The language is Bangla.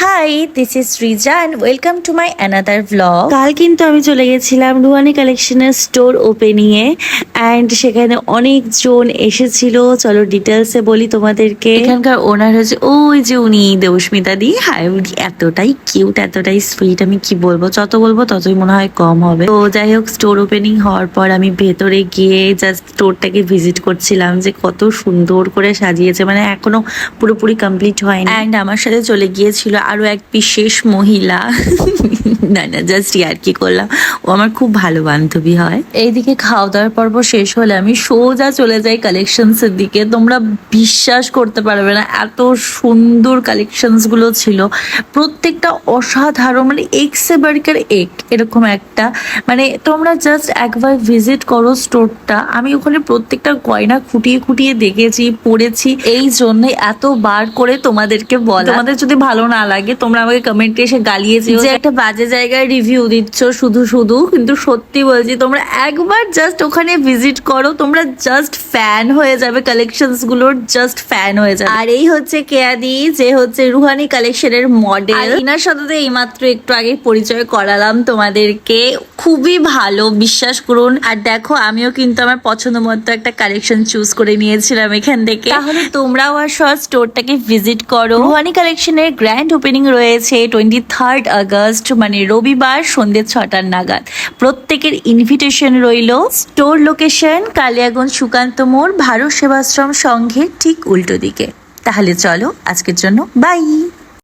High, this is Srija and welcome to my another vlog. কাল কিন্তু আমি চলে গেছিলাম রুহানি কালেকশনের স্টোর ওপেনিং এ অ্যান্ড সেখানে অনেকজন এসেছিল। চলো ডিটেলসে বলি তোমাদেরকে। এখানকার ওনার হচ্ছে ওই যে উনি দেবস্মিতা দি। হাই, উনি এতটাই কিউট, এতটাই সুইট, আমি কি বলবো, যত বলবো ততই মনে হয় কম হবে। তো যাই হোক, স্টোর ওপেনিং হওয়ার পর আমি ভেতরে গিয়ে জাস্ট স্টোরটাকে ভিজিট করছিলাম যে কত সুন্দর করে সাজিয়েছে, মানে এখনো পুরোপুরি কমপ্লিট হয়নি। অ্যান্ড আমার সাথে চলে গিয়েছিল আরো এক বিশেষ মহিলা। না না, জাস্ট আর কি করলাম, ও আমার খুব ভালো বান্ধবী হয়। এইদিকে খাওয়া দাওয়ার পর্ব শেষ হলে আমি সোজা চলে যাই কালেকশনস এর দিকে। তোমরা বিশ্বাস করতে পারবে না, এত সুন্দর কালেকশনস গুলো ছিল, প্রত্যেকটা অসাধারণ, মানে এক্স এ বার্গার এক এরকম একটা। মানে তোমরা জাস্ট একবার ভিজিট করো স্টোরটা। আমি ওখানে প্রত্যেকটা গয়না খুঁটিয়ে খুঁটিয়ে দেখেছি, পড়েছি, এই জন্যই এতবার করে তোমাদেরকে বলা। তোমাদের যদি ভালো না লাগে তোমরা আমাকে কমেন্টে এসে গালিয়েছি যে একটা বাজে জায়গায় রিভিউ দিচ্ছ শুধু শুধু, কিন্তু সত্যি বলছি তোমরা একবার জাস্ট ওখানে ভিজিট করো, তোমরা জাস্ট ফ্যান হয়ে যাবে, কালেকশনস গুলোর জাস্ট ফ্যান হয়ে যাবে। আর এই হচ্ছে কেয়াদি, যে হচ্ছে রুহানি কালেকশনের মডেল। ইনার সাথে তো এইমাত্র একটু আগে পরিচয় করালাম তোমাদেরকে, খুবই ভালো, বিশ্বাস করুন। আর দেখো, আমিও কিন্তু আমার পছন্দ মতো একটা কালেকশন চুজ করে নিয়েছিলাম এখান থেকে। তাহলে তোমরাও আসো স্টোরটাকে ভিজিট করো। রুহানি কালেকশনের গ্র্যান্ড ওপেনিং রয়েছে 23 আগস্ট, মানে রবিবার সন্ধ্যে 6টার নাগাদ। প্রত্যেকের ইনভিটেশন রইল। স্টোর লোকেশন কালিয়াগঞ্জ সুকান্ত মোড়, ভারত সেবাশ্রম সংঘের ঠিক উল্টো দিকে। তাহলে চলো, আজকের জন্য বাই।